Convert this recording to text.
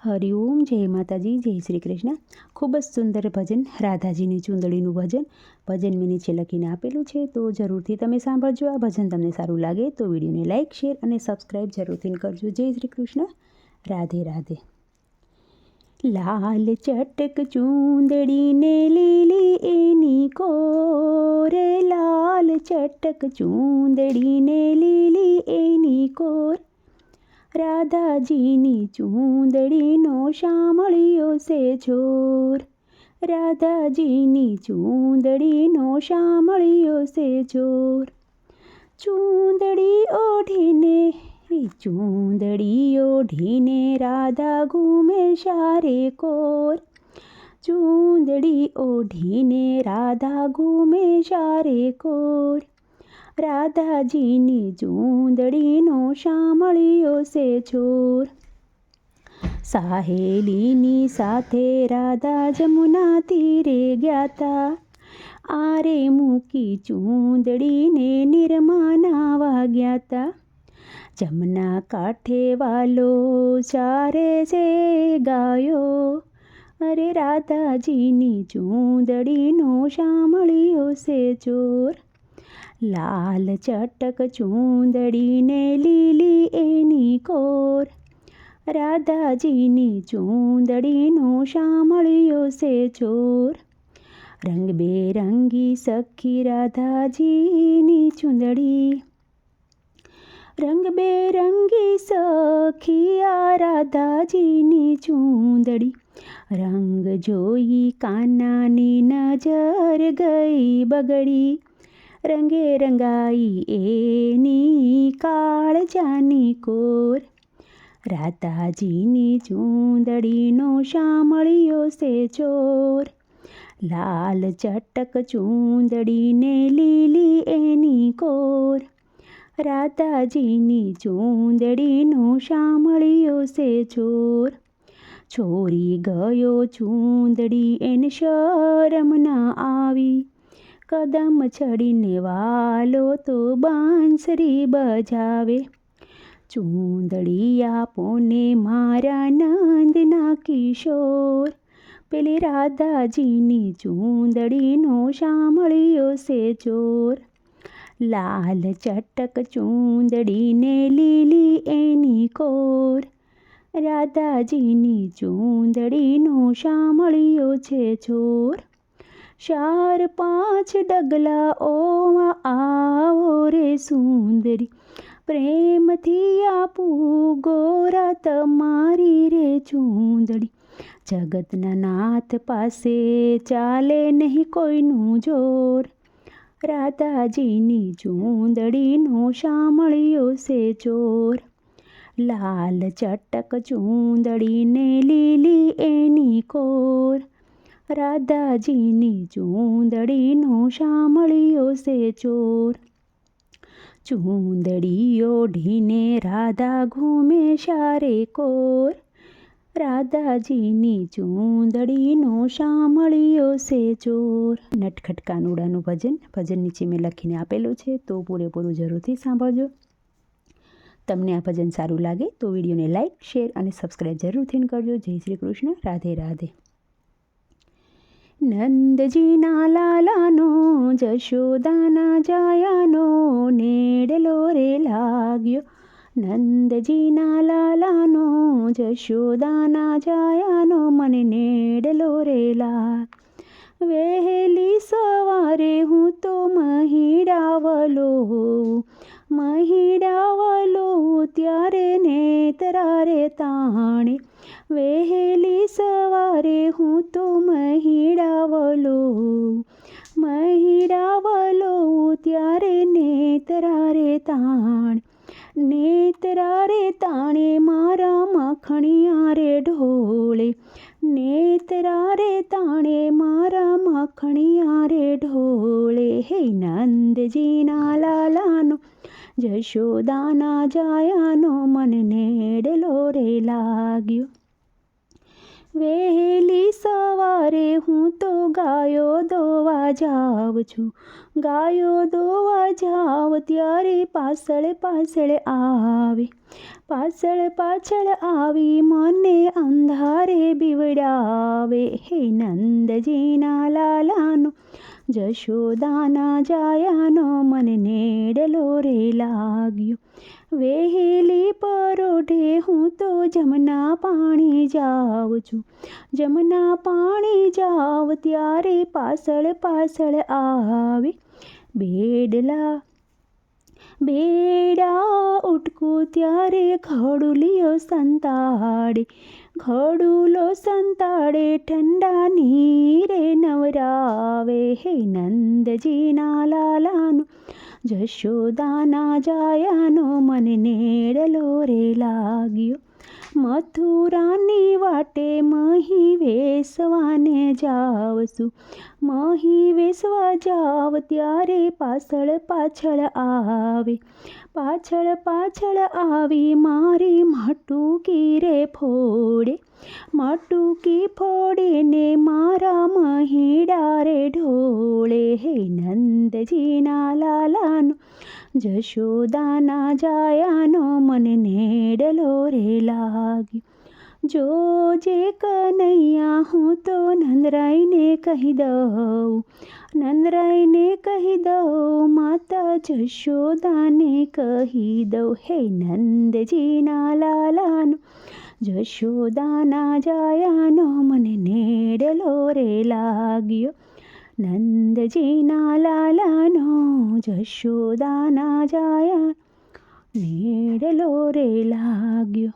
હરિઓમ, જય માતાજી, જય શ્રી કૃષ્ણ. ખૂબ જ સુંદર ભજન, રાધાજીની ચૂંદડીનું ભજન. ભજન મેં નીચે લખીને આપેલું છે, તો જરૂરથી તમે સાંભળજો. આ ભજન તમને સારું લાગે તો વિડીયોને લાઇક, શેર અને સબસ્ક્રાઈબ જરૂરથી કરજો. જય શ્રી કૃષ્ણ. રાધે રાધે. લાલ ચટક ચૂંદડીને લીલી એની કોર, લાલ ચટક ચૂંદડીને લીલી એની કોર, રાધાજીની ચૂંદડીનો શામળિયો છે જોર, રાધાજીની ચૂંદડીનો શામળિયો છે જોર. ચૂંદડી ઓઢીને રાધા ઘૂમે શારે કોર, ચૂંદડી ઓઢીને રાધા ઘૂમે શારે કોર, રાધાજીની ચૂંદડીનો શામળિયો છે જોર. સાહેલીની સાથે રાધા જમુના તીરે ગ્યાતા, આરે મૂકી ચૂંદડીને નીરમાં નાવા ગ્યાતા. જમના કાંઠે વાલો ચારે છે ગાયો, અરે રાધાજીની ચૂંદડીનો શામળિયો છે જોર. લાલ ચટક ચૂંદડીને લીલી એની કોર, રાધાજીની ચૂંદડીનો શામળિયો છે જોર. રંગબેરંગી સખી રાધાજીની ચૂંદડી, રંગબેરંગી સખી આ રાધાજીની ચૂંદડી, રંગ જોઈ કાનાની નજર ગઈ બગડી, રંગે રંગાઈ એની કાળજાની કોર, રાધાજીની ચૂંદડીનો શામળિયો છે જોર. લાલ ચટક ચૂંદડીને લીલી એની કોર, રાધાજીની ચૂંદડીનો શામળિયો છે જોર. છોરી ગયો ચૂંદડી એને શરમ ના આવી, કદમ ચડીને વાલો તો બાંસરી બજાવે. ચૂંદડી આપોને મારા નંદના કિશોર, પેલી રાધાજીની ચૂંદડીનો શામળિયો છે જોર. લાલ ચટક ચૂંદડીને લીલી એની કોર, રાધાજીની ચૂંદડીનો શામળિયો છે જોર. 4-5 ડગલા ઓમાં આવો રે સુંદરી, પ્રેમથી આપું ગોરા તમારી રે ચૂંદડી. જગતના નાથ પાસે ચાલે નહીં કોઈનું જોર, રાધાજીની ચૂંદડીનો શામળિયો છે જોર. લાલ ચટક ચૂંદડીને લીલી એની કોર, રાધાજીની ચૂંદડીનો શામળિયો છે જોર. ચૂંદડી ઓઢીને રાધા ઘૂમે શારે કોર, રાધાજીની ચૂંદડીનો શામળિયો છે જોર. નટખટ કાનુડાનું ભજન. ભજન નીચે મેં લખીને આપેલું છે, તો પૂરેપૂરું જરૂરથી સાંભળજો. તમને આ ભજન સારું લાગે તો વિડીયોને લાઇક, શેર અને સબસ્ક્રાઈબ જરૂરથી કરજો. જય શ્રી કૃષ્ણ. રાધે રાધે. નંદજીના લાલાનો જશોદાના જાયાનો નેડલો રે લાગ્યો, નંદજીના લાલાનો જશોદાના જાયાનો મને નેડલો રે લાગ્યો. વહેલી સવારે હું તો મહીડાવલો, મહીડાવલો ત્યારે નેતરારે તાણે, વહેલી સવારે હું તો મહીડાવલો, મહીડાવલો ત્યારે નેતરારે તાણે, નેતરારે તાણે મારા માખણિયા રે ઢોળે, નેતરારે તાણે મારા માખણિયા રે ઢોળે. હે નંદજીના લાલાનો જશોદાના જાયાનો મને નેડલો રે લાગ્યો. વહેલી સવારે હું તો ગાયો દોવા જાઉં છું, ગાયો દોવા જાવ ત્યારે પાછળ પાછળ આવે, પાછળ પાછળ આવી મને અંધારે તેડાવે. હે નંદજીના લાલાનો જશોદાના જાયાનો મને નેડલો રે લાગ્યો. વહેલી પરોઢે હું તો જમના પાણી જાઉં છું. જમના પાણી જાવ ત્યારે પાછળ પાછળ આવે બેડા ઉટકું ત્યારે ઘડુલિયો સંતાડે. ઘડુલો સંતાડે ઠંડા નીરે નવરાવે. હે નંદજીના લાલાનો જશોદાના જાયાનો મને નેડલો રે લાગ્યો. મથુરાની વાટે મહી વેસવાને જાઉં છું. મહી વેસવા જાવ ત્યારે પાછળ પાછળ આવે. પાછળ પાછળ આવી મારી માટુકી રે ફોડે. માટુકી ફોડીને મારા મહીડા રે ઢોળે. હે નંદજીના લાલાનો જશોદાના જાયાનો મને નેડલો રે લાગ્યો. જોજે કનૈયા હું તો નંદરાઈને કહી દઉં. નંદરાઈને કહી દઉં માતા જશોદાને કહી દઉં. હે નંદજીના લાલાનો જશોદાના જાયાનો મને નેડલો રે લાગ્યો. નંદજીના લાલાનો જશોદાના જાયા નેડલો રે લાગ્યો.